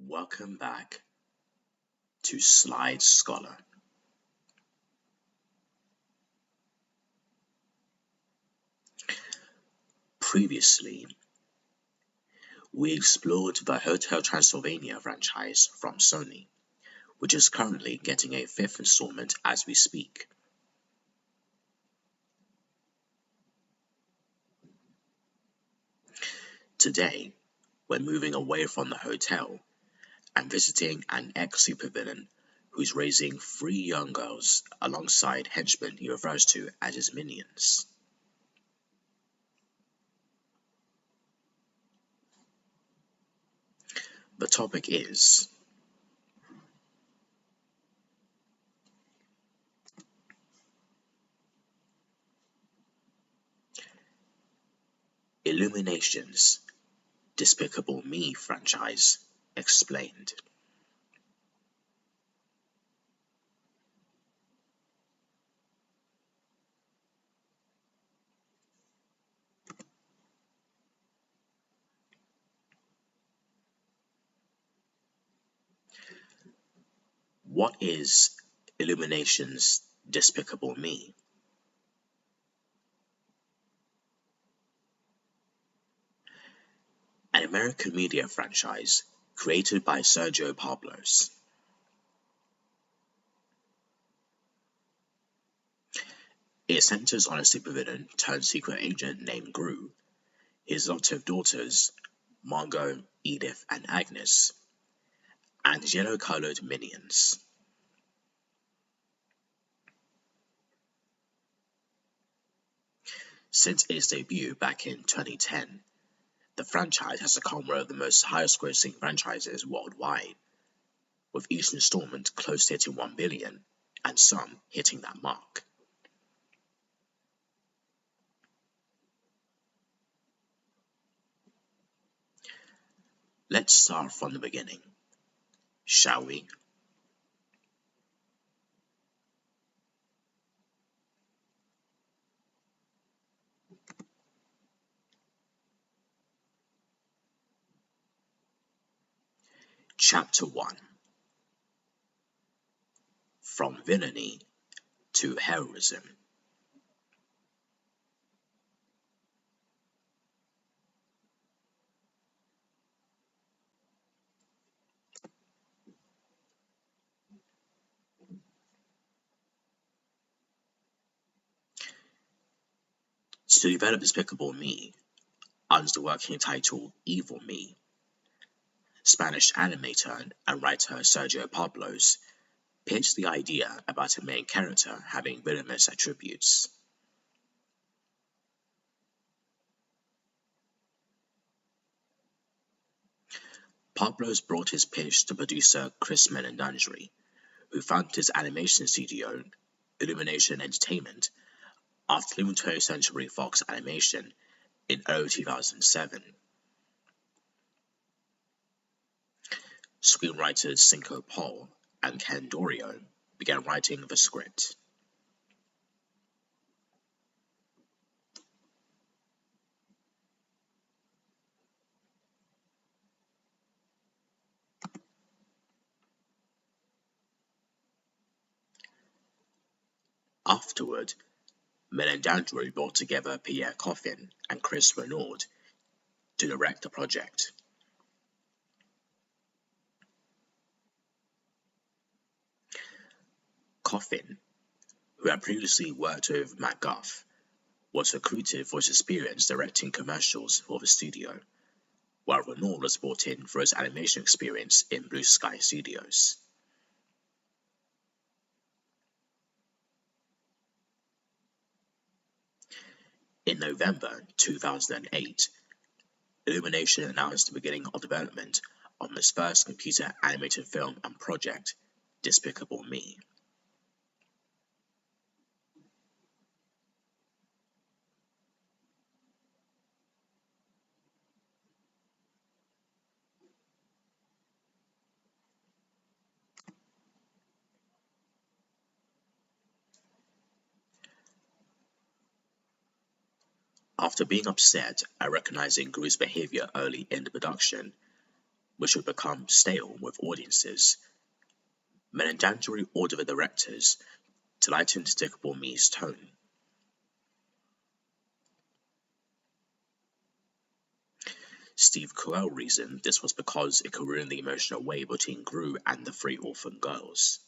Welcome back to Slide Scholar. Previously, we explored the Hotel Transylvania franchise from Sony, which is currently getting a fifth installment as we speak. Today, we're moving away from the hotel and visiting an ex-supervillain who's raising 3 young girls alongside henchmen he refers to as his minions. The topic is Illumination's Despicable Me franchise explained. What is Illumination's Despicable Me? An American media franchise created by Sergio Pablos. It centers on a supervillain turned secret agent named Gru, his adoptive daughters, Margot, Edith, and Agnes, and his yellow-colored minions. Since its debut back in 2010, the franchise has become one of the most highest-grossing franchises worldwide, with each installment close to hitting 1 billion, and some hitting that mark. Let's start from the beginning, shall we? Chapter 1. From Villainy to Heroism. To develop Despicable Me, under the working title Evil Me, Spanish animator and writer Sergio Pablos pitched the idea about a main character having villainous attributes. Pablos brought his pitch to producer Chris Meledandri, who founded his animation studio, Illumination Entertainment, after leaving 20th Century Fox Animation in early 2007. Screenwriters Cinco Paul and Ken Dorio began writing the script. Afterward, Meledandri brought together Pierre Coffin and Chris Renaud to direct the project. Coffin, who had previously worked with Matt Goff, was recruited for his experience directing commercials for the studio, while Renaud was brought in for his animation experience in Blue Sky Studios. In November 2008, Illumination announced the beginning of development on its first computer animated film and project, Despicable Me. After being upset at recognizing Gru's behavior early in the production, which would become stale with audiences. Menendandri ordered the directors to lighten Despicable Me's tone. Steve Carell reasoned this was because it could ruin the emotional way between Gru and the three orphan girls.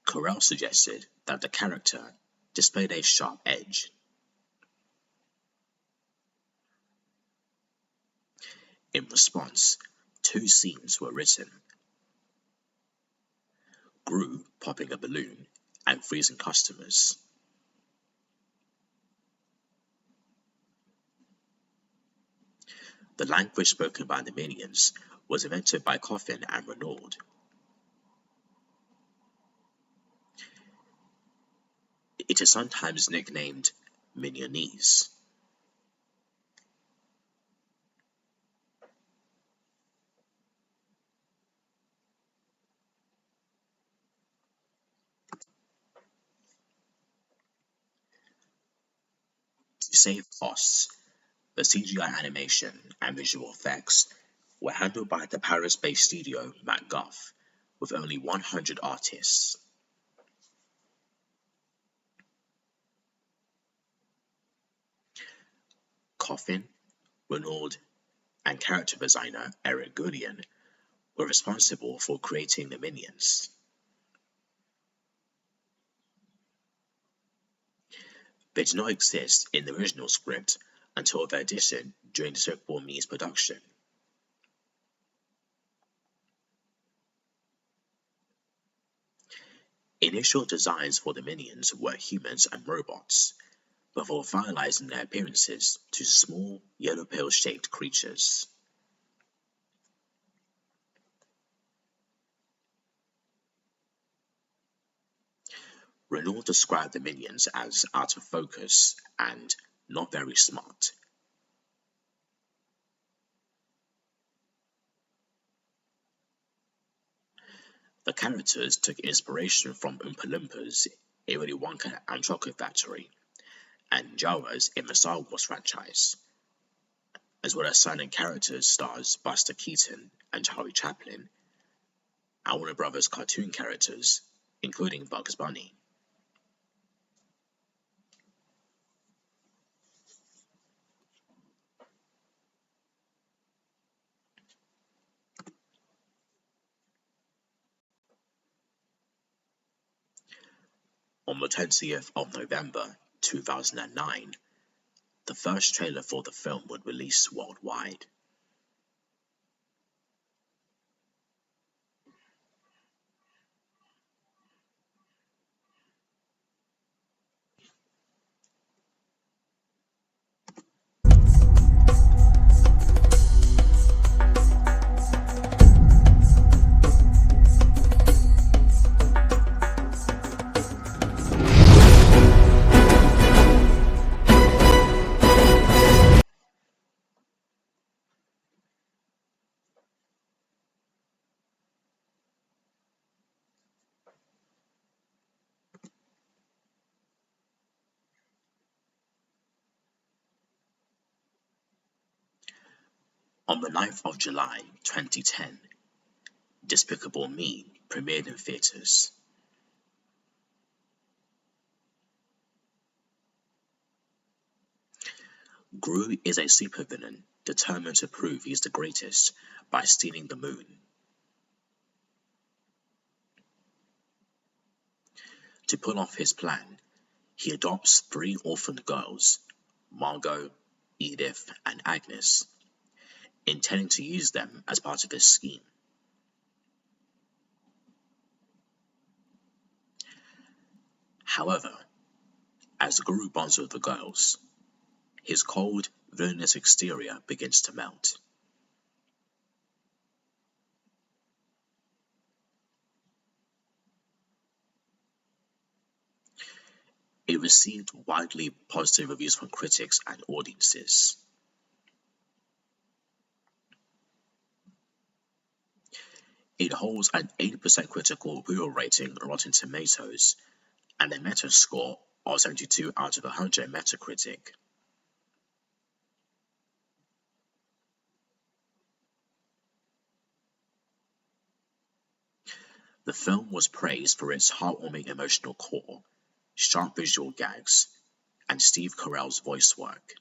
Carell suggested that the character displayed a sharp edge. In response, 2 scenes were written: Gru popping a balloon and freezing customers. The language spoken by the minions was invented by Coffin and Renaud. It is sometimes nicknamed Minionese. To save costs, the CGI animation and visual effects were handled by the Paris-based studio MacGuff, with only 100 artists. Coffin, Renaud, and character designer Eric Goudian were responsible for creating the minions. They did not exist in the original script until their addition during Despicable Me's production. Initial designs for the minions were humans and robots, before finalizing their appearances to small, yellow pill-shaped creatures. Renaud described the minions as out of focus and not very smart. The characters took inspiration from Oompa Loompas in Willy Wonka and Chocolate Factory, and Jawas in the Star Wars franchise, as well as silent characters stars Buster Keaton and Charlie Chaplin, and Warner Brothers cartoon characters, including Bugs Bunny. On the 20th of November 2009, the first trailer for the film was released worldwide. On the 9th of July 2010, Despicable Me premiered in theaters. Gru is a supervillain determined to prove he's the greatest by stealing the moon. To pull off his plan, he adopts 3 orphaned girls, Margot, Edith, and Agnes, intending to use them as part of his scheme. However, as Gru bonds with the girls, his cold, villainous exterior begins to melt. It received widely positive reviews from critics and audiences. It holds an 80% critical approval rating on Rotten Tomatoes and a Metascore of 72 out of 100 Metacritic. The film was praised for its heartwarming emotional core, sharp visual gags, and Steve Carell's voice work.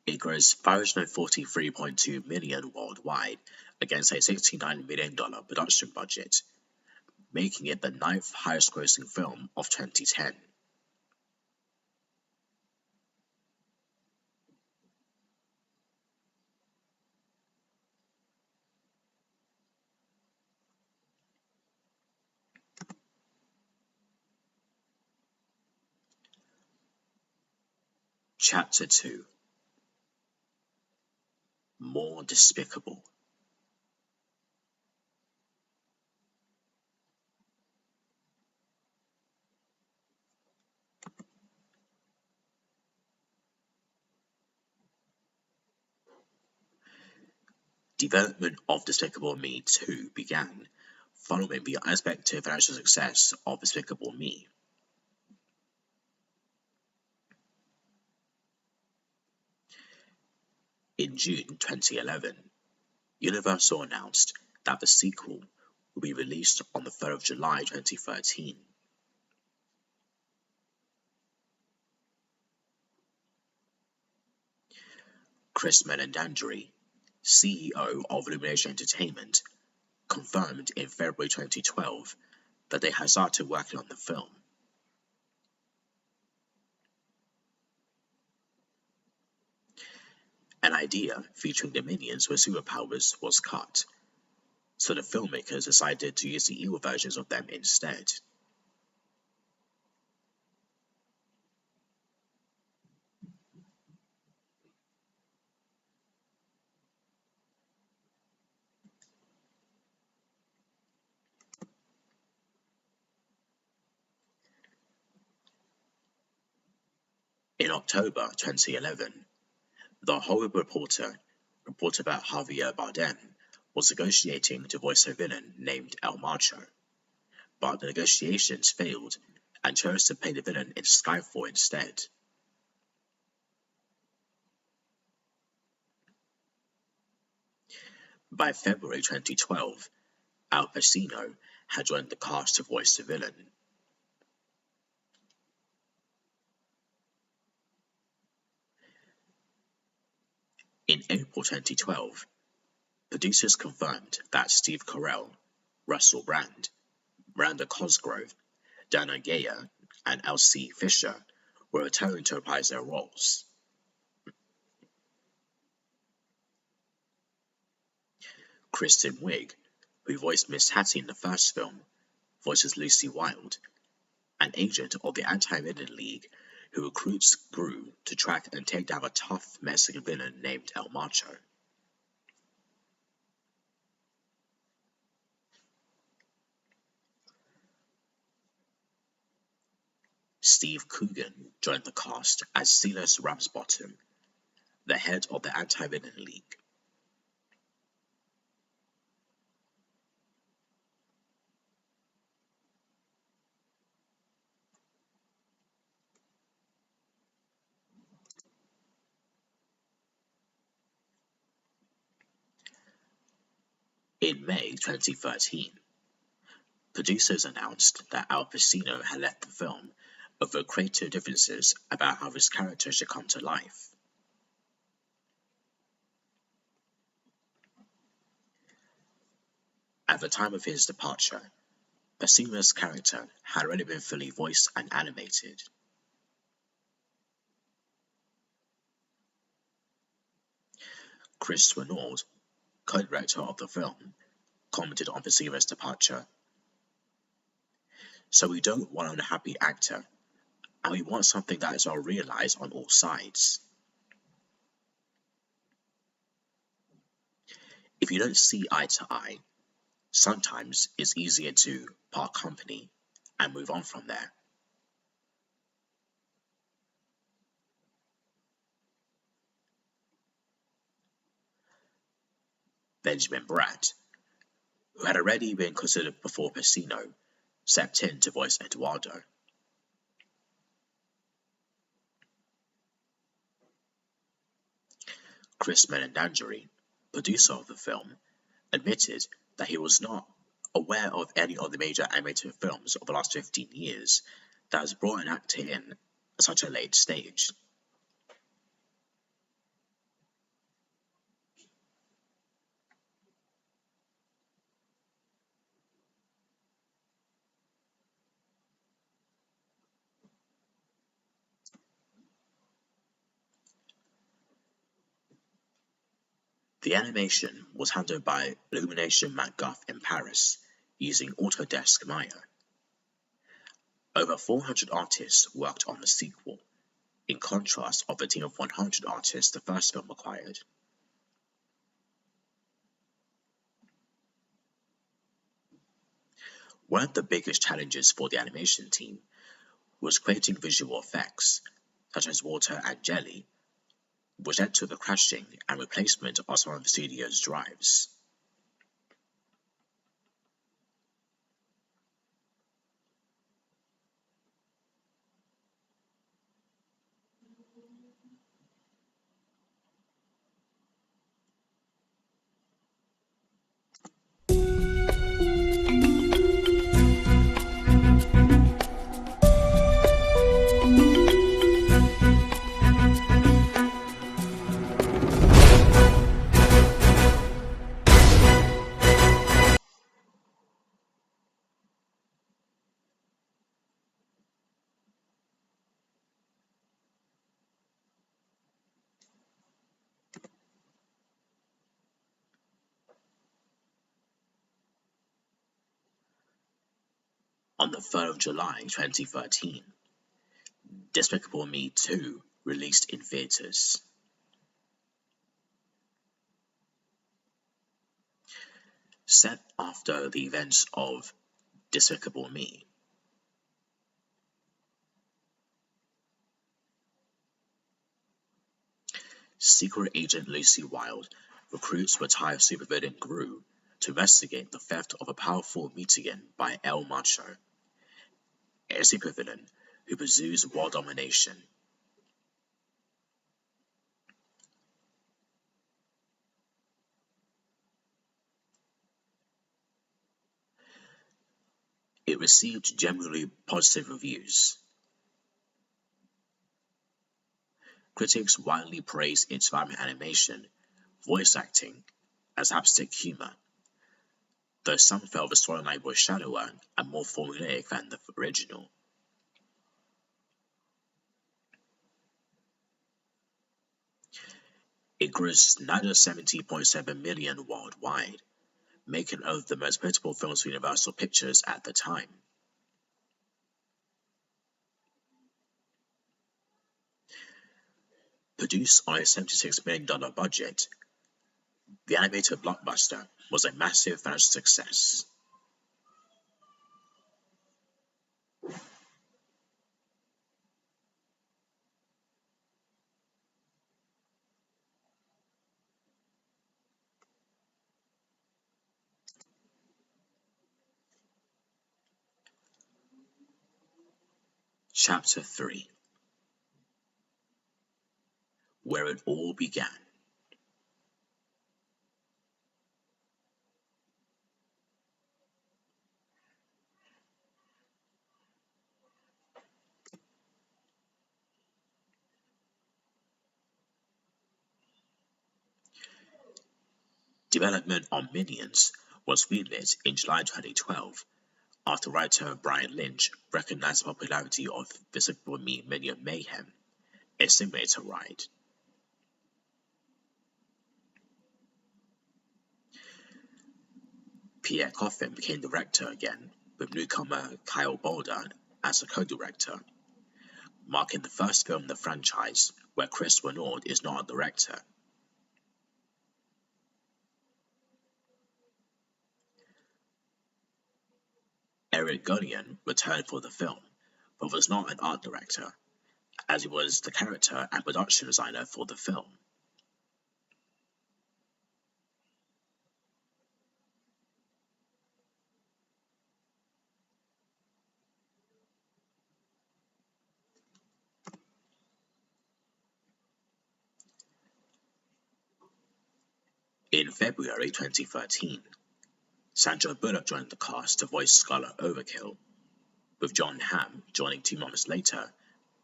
It grossed $543.2 million worldwide against a $69 million production budget, making it the 9th highest-grossing film of 2010. Chapter 2. More Despicable. Development of Despicable Me 2 began following the unexpected financial success of Despicable Me. In June 2011, Universal announced that the sequel will be released on the 3rd of July 2013. Chris Meledandri, CEO of Illumination Entertainment, confirmed in February 2012 that they had started working on the film. An idea featuring the minions with superpowers was cut, so the filmmakers decided to use the evil versions of them instead. In October 2011, The Hollywood Reporter reported that Javier Bardem was negotiating to voice a villain named El Macho, but the negotiations failed and chose to play the villain in Skyfall instead. By February 2012, Al Pacino had joined the cast to voice the villain. In April 2012, producers confirmed that Steve Carell, Russell Brand, Miranda Cosgrove, Dana Geyer, and Elsie Fisher were returning to reprise their roles. Kristen Wiig, who voiced Miss Hattie in the first film, voices Lucy Wilde, an agent of the Anti-Villain League who recruits Gru to track and take down a tough Mexican villain named El Macho. Steve Coogan joined the cast as Silas Ramsbottom, the head of the Anti-Villain League. In May 2013, producers announced that Al Pacino had left the film over creative differences about how his character should come to life. At the time of his departure, Pacino's character had already been fully voiced and animated. Chris Renaud, co-director of the film, commented on Pacino's departure. "So we don't want an unhappy actor, and we want something that is well realized on all sides. If you don't see eye to eye, sometimes it's easier to part company and move on from there." Benjamin Bratt, who had already been considered before Pacino, stepped in to voice Eduardo. Chris Meledandri, producer of the film, admitted that he was not aware of any of the major animated films of the last 15 years that has brought an actor in at such a late stage. The animation was handled by Illumination MacGuff in Paris using Autodesk Maya. Over 400 artists worked on the sequel, in contrast of the team of 100 artists the first film required. One of the biggest challenges for the animation team was creating visual effects, such as water and jelly, which led to the crashing and replacement of some of the studio's drives. On the 3rd of July 2013, Despicable Me 2 released in theaters. Set after the events of Despicable Me, Secret Agent Lucy Wilde recruits retired supervillain Gru to investigate the theft of a powerful mutagen by El Macho, a supervillain who pursues world domination. It received generally positive reviews. Critics widely praised its vibrant animation, voice acting, and slapstick humor, though some felt the storyline was shallower and more formulaic than the original. It grossed $970.7 million worldwide, making it one of the most profitable films for Universal Pictures at the time. Produced on a $76 million budget, the animated blockbuster was a massive financial success. Chapter 3: Where It All Began. Development on Minions was greenlit in July 2012 after writer Brian Lynch recognized the popularity of Despicable Me Minion Mayhem, a simulator ride. Pierre Coffin became director again, with newcomer Kyle Boulder as a co-director, marking the first film in the franchise where Chris Renaud is not a director. Eric Gunnian returned for the film, but was not an art director, as he was the character and production designer for the film. In February 2013, Sandra Bullock joined the cast to voice Scarlet Overkill, with Jon Hamm joining 2 months later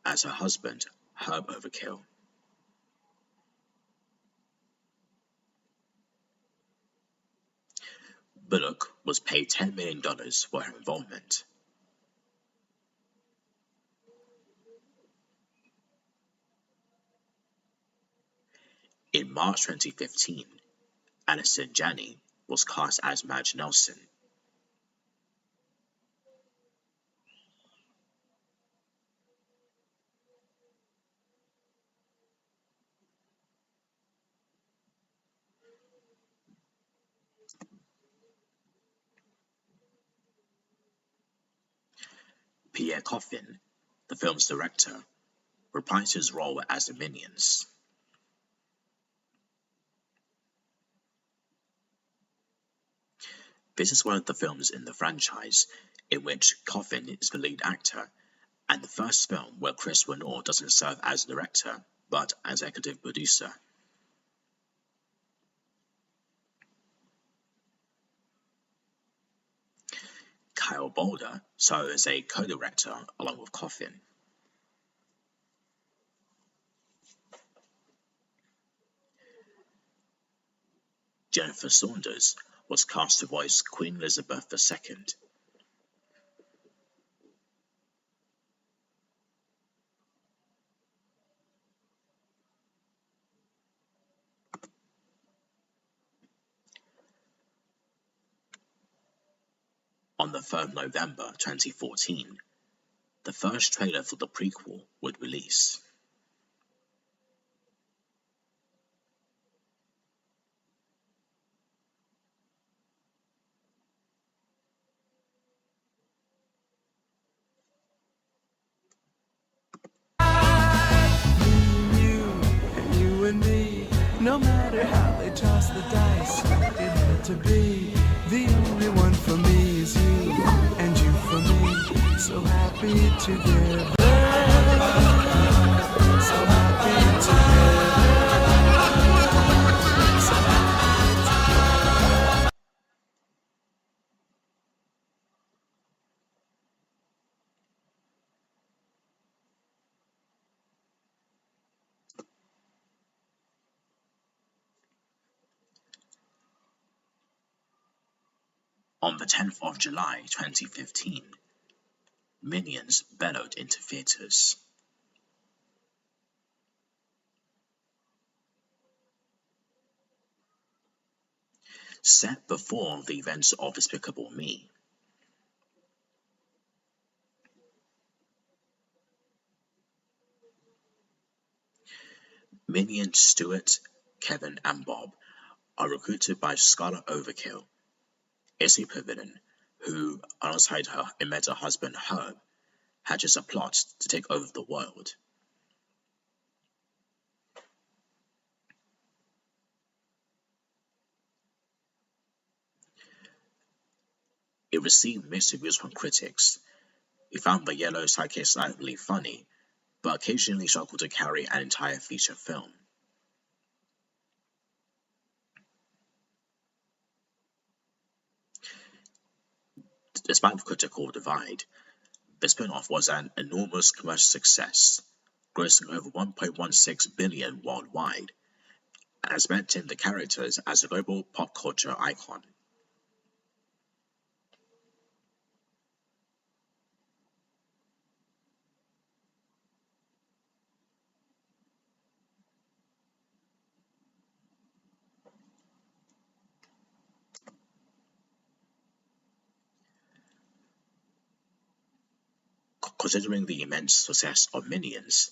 as her husband, Herb Overkill. Bullock was paid $10 million for her involvement. In March 2015, Allison Janney was cast as Madge Nelson. Pierre Coffin, the film's director, reprised his role as the Minions. This is one of the films in the franchise in which Coffin is the lead actor, and the first film where Chris Renaud doesn't serve as director, but as executive producer. Kyle Boulder served as a co-director along with Coffin. Jennifer Saunders was cast to voice Queen Elizabeth II. On the 3rd of November 2014, the first trailer for the prequel would release. You and me, no matter how they toss the dice, it had to be. The only one for me is you, and you for me. So happy together. So happy together. So happy together. On the 10th of July 2015, Minions bellowed into theaters. Set before the events of Despicable Me, Minions Stuart, Kevin, and Bob are recruited by Scarlet Overkill, a supervillain who, alongside her immediate husband Herb, hatches a plot to take over the world. It received mixed reviews from critics, who found the yellow sidekick slightly funny, but occasionally struggled to carry an entire feature film. Despite the critical divide, the spin-off was an enormous commercial success, grossing over $1.16 billion worldwide, and cementing the characters as a global pop culture icon. Considering the immense success of Minions,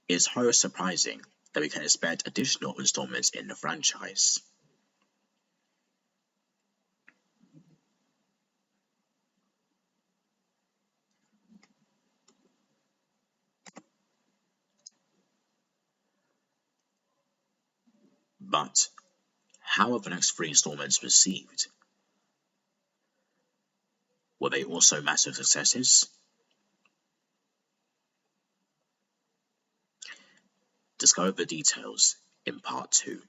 it is highly surprising that we can expect additional installments in the franchise. But how are the next 3 installments received? Were they also massive successes? Discover the details in part 2.